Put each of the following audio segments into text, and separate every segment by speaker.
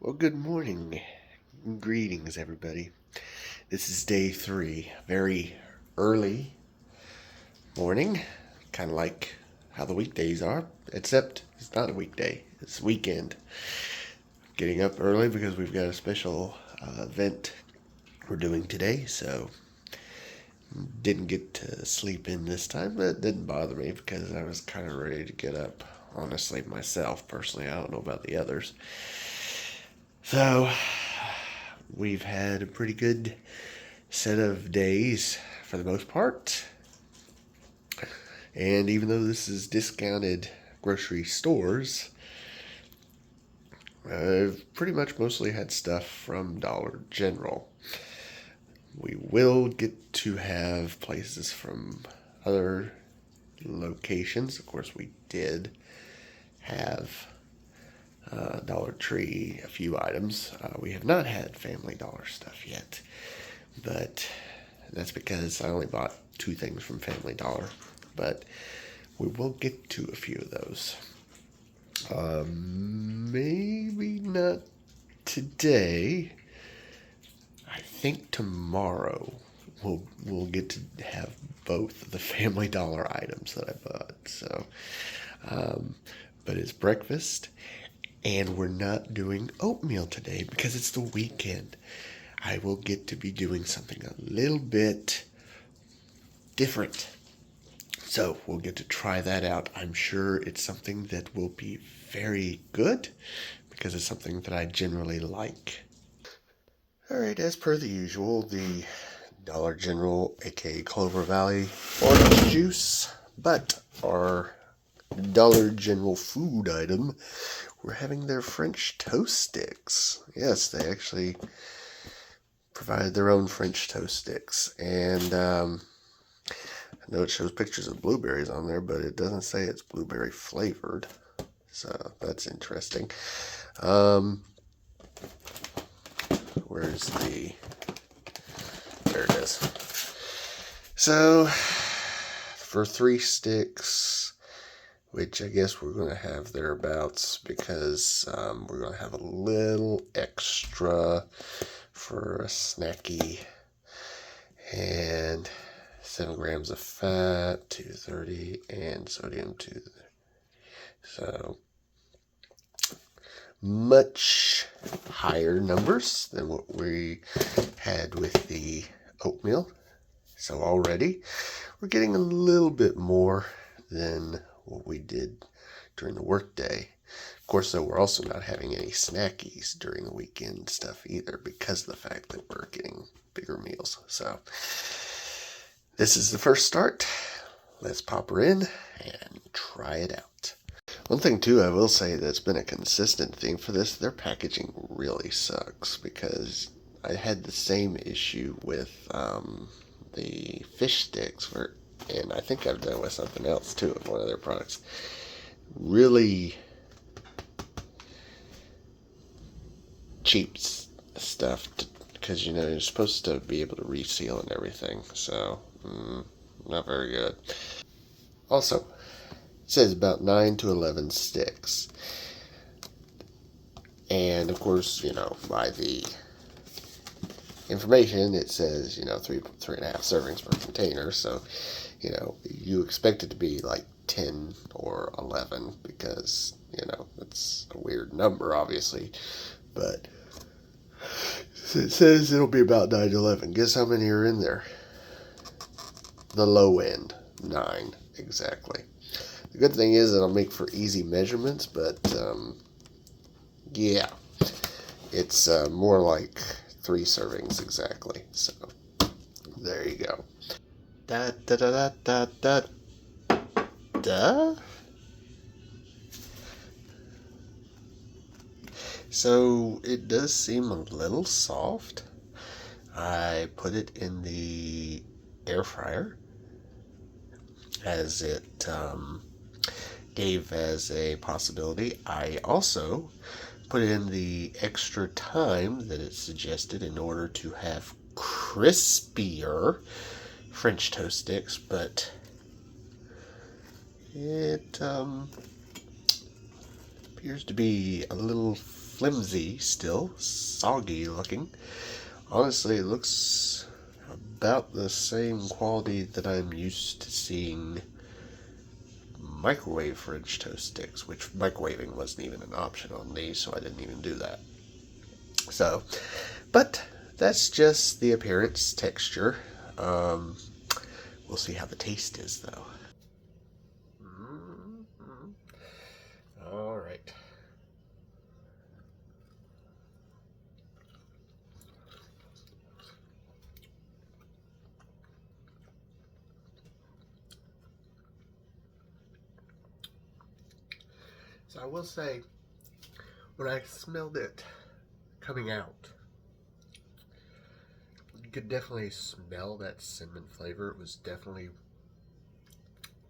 Speaker 1: Well, good morning. Greetings, everybody. This is day 3. Very early morning, kind of like how the weekdays are, except it's not a weekday, it's weekend. Getting up early because we've got a special event we're doing today, so didn't get to sleep in this time, but it didn't bother me because I was kind of ready to get up. Honestly, myself, personally, I don't know about the others. So, we've had a pretty good set of days for the most part. And even though this is discounted grocery stores, I've pretty much mostly had stuff from Dollar General. We will get to have places from other locations. Of course, we did have Dollar Tree, a few items. We have not had Family Dollar stuff yet, but that's because I only bought 2 things from Family Dollar. But we will get to a few of those. Maybe not today. I think tomorrow we'll get to have both of the Family Dollar items that I bought. So, but it's breakfast, and we're not doing oatmeal today because it's the weekend. I will get to be doing something a little bit different. So we'll get to try that out. I'm sure it's something that will be very good because it's something that I generally like. All right, as per the usual, the Dollar General, aka Clover Valley orange juice, but our Dollar General food item, we're having their French toast sticks. Yes, they actually provided their own French toast sticks, and I know it shows pictures of blueberries on there, but it doesn't say it's blueberry flavored. So that's interesting. Where's the... There it is. So, for 3 sticks, which I guess we're going to have thereabouts because we're going to have a little extra for a snacky, and 7 grams of fat, 230, and sodium 2. So, much higher numbers than what we had with the oatmeal. So already, we're getting a little bit more than what we did during the workday. Of course, though, we're also not having any snackies during the weekend stuff either because of the fact that we're getting bigger meals. So, this is the first start. Let's pop her in and try it out. One thing, too, I will say that's been a consistent theme for this, their packaging really sucks because I had the same issue with the fish sticks, and I think I've done it with something else, too, with one of their products. Really cheap stuff because, you're supposed to be able to reseal and everything, so not very good. Also, it says about 9 to 11 sticks. And of course, by the information, it says, 3.5 servings per container. So, you expect it to be like 10 or 11 because, it's a weird number, obviously. But it says it'll be about 9 to 11. Guess how many are in there? The low end, 9, exactly. The good thing is it'll make for easy measurements, but yeah, it's more like 3 servings exactly. So there you go. Da da da da da da da. So it does seem a little soft. I put it in the air fryer as it gave as a possibility. I also put it in the extra time that it suggested in order to have crispier French toast sticks, but it appears to be a little flimsy still, soggy looking. Honestly, it looks about the same quality that I'm used to seeing microwave French toast sticks, which microwaving wasn't even an option on these, so I didn't even do that. So, but that's just the appearance, texture. We'll see how the taste is, though. All right. So I will say, when I smelled it coming out, you could definitely smell that cinnamon flavor. It was definitely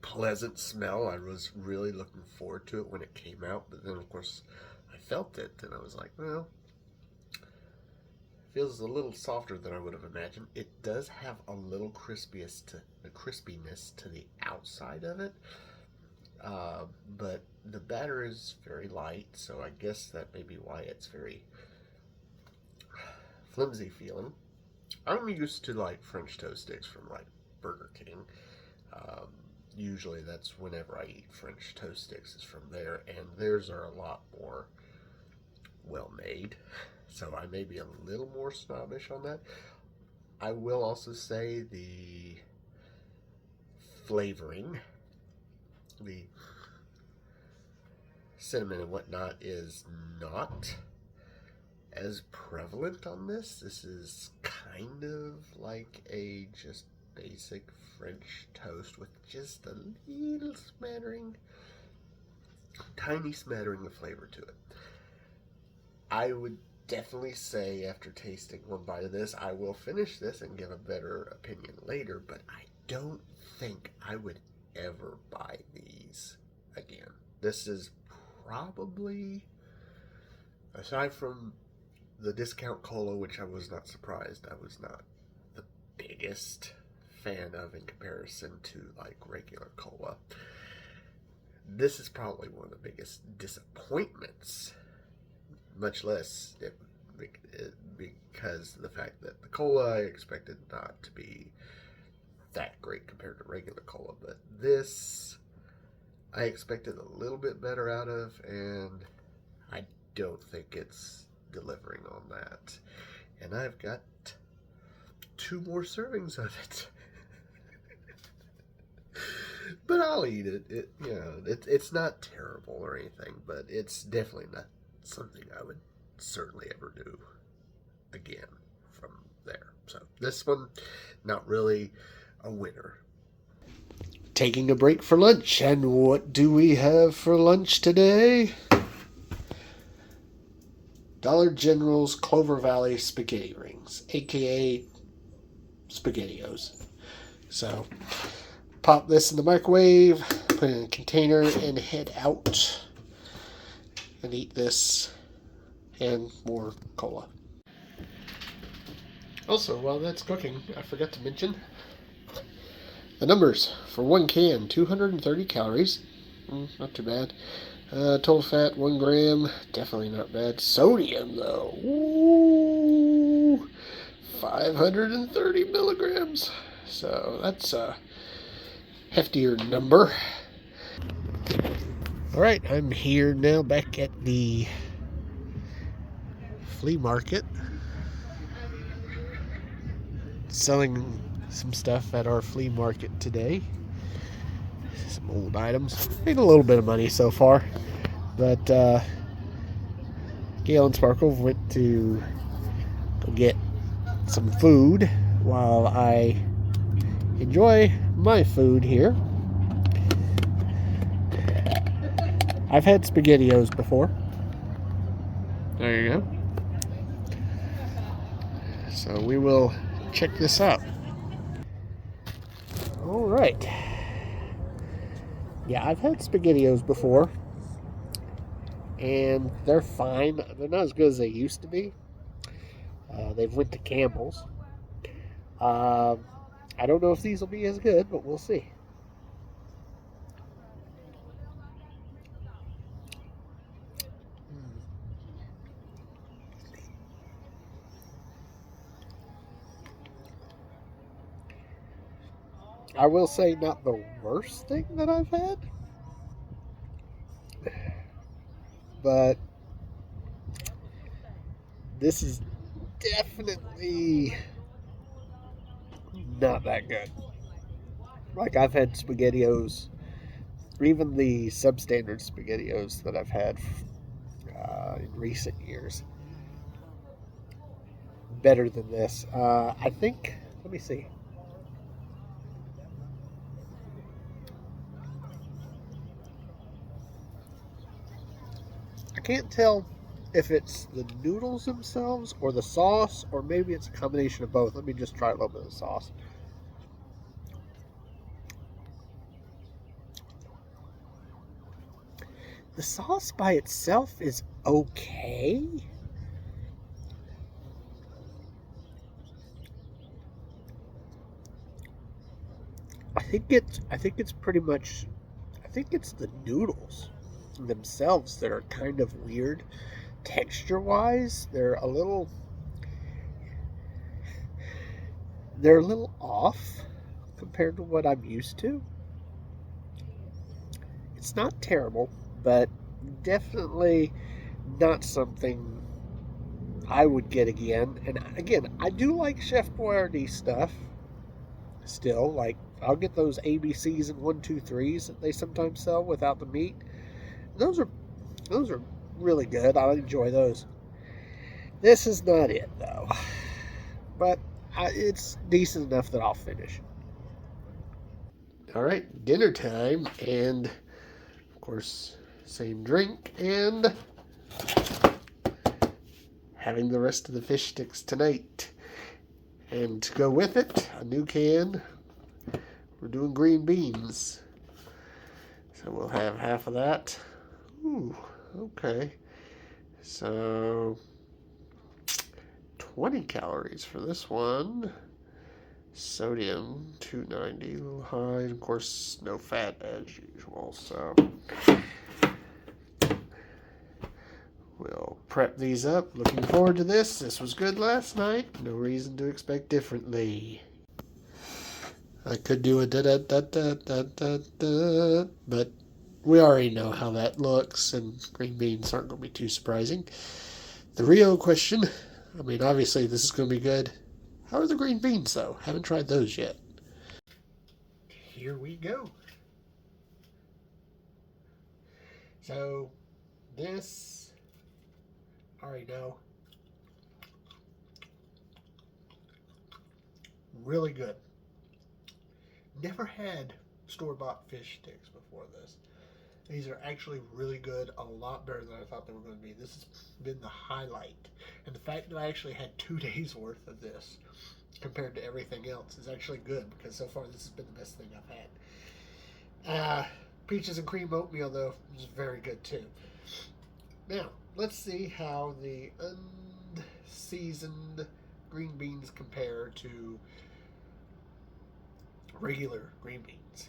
Speaker 1: pleasant smell. I was really looking forward to it when it came out, but then of course I felt it and I was like, well, it feels a little softer than I would have imagined. It does have a little crispiness to the outside of it, but the batter is very light, so I guess that may be why it's very flimsy feeling. I'm used to like French toast sticks from like Burger King. Usually that's whenever I eat French toast sticks is from there, and theirs are a lot more well made. So I may be a little more snobbish on that. I will also say the flavoring, the cinnamon and whatnot, is not as prevalent on this. This is kind of like a just basic French toast with just a little smattering, tiny smattering of flavor to it. I would definitely say after tasting one bite of this, I will finish this and give a better opinion later, but I don't think I would ever buy these again. This is probably, aside from the discount cola, which I was not surprised I was not the biggest fan of in comparison to like regular cola, this is probably one of the biggest disappointments, much less because of the fact that the cola I expected not to be that great compared to regular cola, but this I expected a little bit better out of, and I don't think it's delivering on that. And I've got 2 more servings of it. But I'll eat it. It's not terrible or anything, but it's definitely not something I would certainly ever do again from there. So this one, not really a winner. Taking a break for lunch, and what do we have for lunch today? Dollar General's Clover Valley Spaghetti Rings, aka SpaghettiOs. So, pop this in the microwave, put it in a container, and head out and eat this and more cola. Also, while that's cooking, I forgot to mention the numbers for 1 can: 230 calories, not too bad. Total fat, 1 gram, definitely not bad. Sodium, though, ooh, 530 milligrams. So that's a heftier number. All right, I'm here now back at the flea market, selling some stuff at our flea market today. Some old items. Made a little bit of money so far, but Gail and Sparkle went to go get some food while I enjoy my food here. I've had SpaghettiOs before. There you go. So we will check this out. All right. Yeah, I've had SpaghettiOs before, and they're fine. They're not as good as they used to be. They've went to Campbell's. I don't know if these will be as good, but we'll see.
Speaker 2: I will say not the worst thing that I've had, but this is definitely not that good. Like I've had SpaghettiOs, or even the substandard SpaghettiOs that I've had in recent years, better than this. I think. Let me see. I can't tell if it's the noodles themselves or the sauce, or maybe it's a combination of both. Let me just try a little bit of the sauce. The sauce by itself is okay. I think it's pretty much I think it's the noodles themselves that are kind of weird texture wise. They're a little off compared to what I'm used to. It's not terrible, but definitely not something I would get again. And again, I do like Chef Boyardee stuff still. Like I'll get those ABCs and 1, 2, 3s that they sometimes sell without the meat. Those are those are really good. I enjoy those. This is not it though, but it's decent enough that I'll finish.
Speaker 1: All right, dinner time, and of course, same drink, and having the rest of the fish sticks tonight. And to go with it, a new can. We're doing green beans. So we'll have half of that. Ooh, okay. So 20 calories for this one. Sodium 290, a little high. And of course, no fat as usual. So we'll prep these up. Looking forward to this. This was good last night. No reason to expect differently. I could do a da da da da da da da, but we already know how that looks, and green beans aren't going to be too surprising. The real question, I mean, obviously this is going to be good. How are the green beans, though? Haven't tried those yet. Here we go. So, this, I already know, really good. Never had store-bought fish sticks before this. These are actually really good, a lot better than I thought they were going to be. This has been the highlight. And the fact that I actually had 2 days worth of this compared to everything else is actually good because so far this has been the best thing I've had. Peaches and cream oatmeal, though, is very good too. Now, let's see how the unseasoned green beans compare to regular green beans.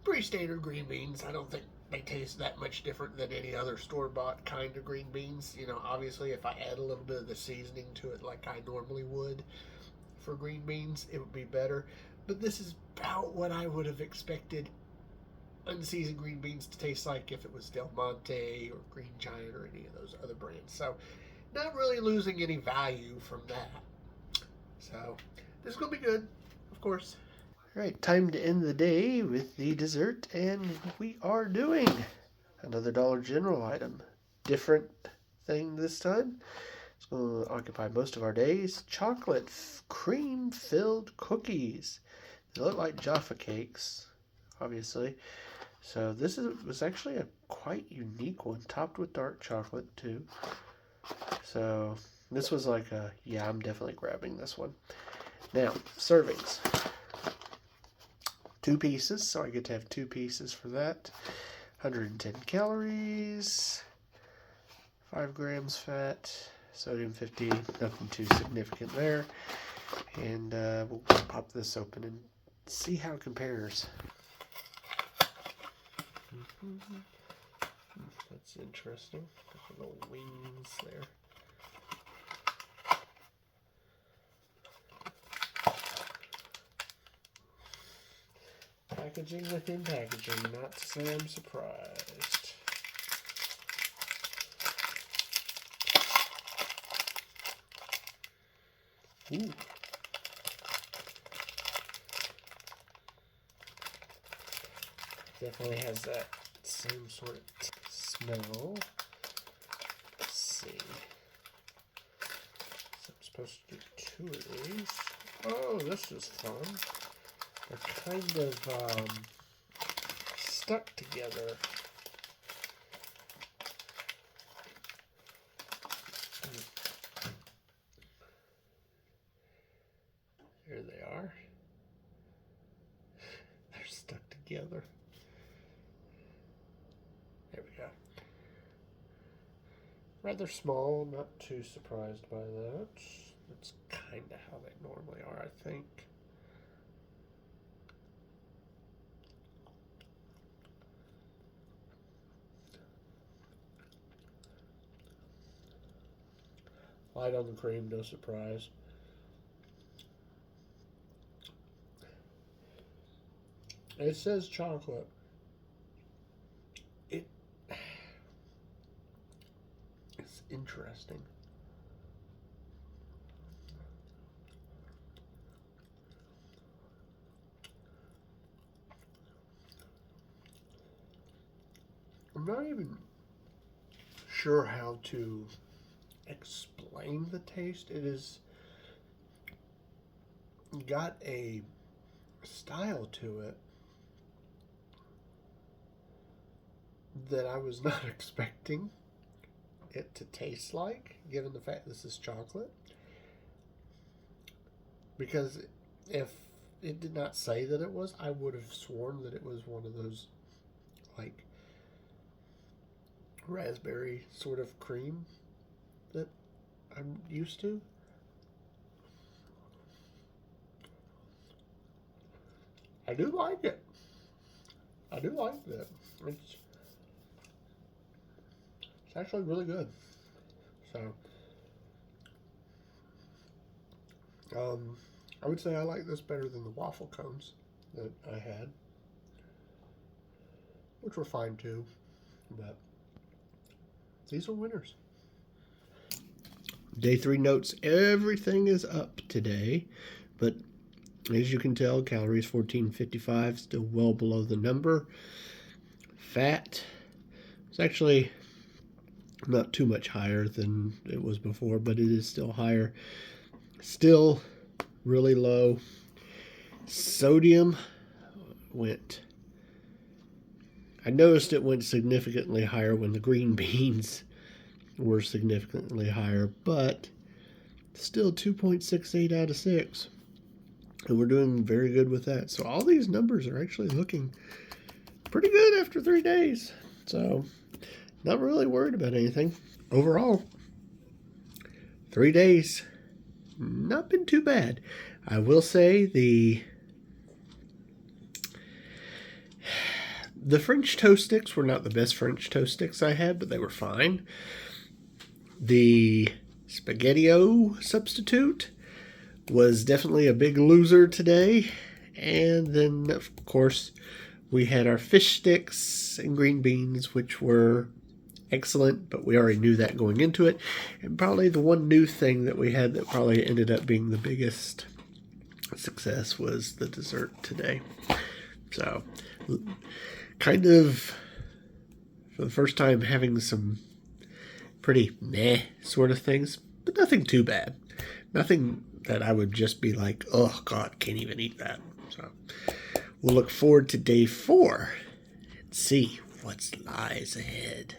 Speaker 1: Pretty standard green beans. I don't think they taste that much different than any other store bought kind of green beans. You know, obviously, if I add a little bit of the seasoning to it like I normally would for green beans, it would be better. But this is about what I would have expected unseasoned green beans to taste like if it was Del Monte or Green Giant or any of those other brands. So, not really losing any value from that. So, this is going to be good, of course. All right, time to end the day with the dessert, and we are doing another Dollar General item. Different thing this time. It's going to occupy most of our days. Chocolate cream filled cookies. They look like Jaffa cakes, obviously. So was actually a quite unique one, topped with dark chocolate too. So this was like yeah, I'm definitely grabbing this one. Now, servings. 2 pieces, so I get to have 2 pieces for that. 110 calories, 5 grams fat, sodium 50, nothing too significant there. And we'll pop this open and see how it compares. That's interesting. Got the little wings there.
Speaker 2: packaging within packaging. Not to say I'm surprised. Ooh. Definitely has that same sort of smell. Let's see. So I'm supposed to do 2 of these. Oh, this is fun. They're kind of stuck together. Here they are. They're stuck together. There we go. Rather small, not too surprised by that. That's kind of how they normally are, I think. Light on the cream, no surprise. It says chocolate. It's interesting. I'm not even sure how to explain the taste. It is got a style to it that I was not expecting it to taste like, given the fact this is chocolate. Because if it did not say that it was, I would have sworn that it was one of those like raspberry sort of cream that I'm used to. I do like it. I do like that. It's actually really good. So, I would say I like this better than the waffle cones that I had, which were fine too, but these are winners. Day 3 notes, everything is up today, but as you can tell, calories 1455, still well below the number. Fat, it's actually not too much higher than it was before, but it is still higher. Still really low. Sodium went, I noticed it went significantly higher when the green beans were significantly higher, but still 2.68 out of 6. And we're doing very good with that. So all these numbers are actually looking pretty good after 3 days. So not really worried about anything. Overall, 3 days, not been too bad. I will say the French toast sticks were not the best French toast sticks I had, but they were fine. The SpaghettiO substitute was definitely a big loser today. And then, of course, we had our fish sticks and green beans, which were excellent, but we already knew that going into it. And probably the one new thing that we had that probably ended up being the biggest success was the dessert today. So, kind of, for the first time, having some pretty meh sort of things, but nothing too bad. Nothing that I would just be like, oh God, can't even eat that. So we'll look forward to day 4 and see what lies ahead.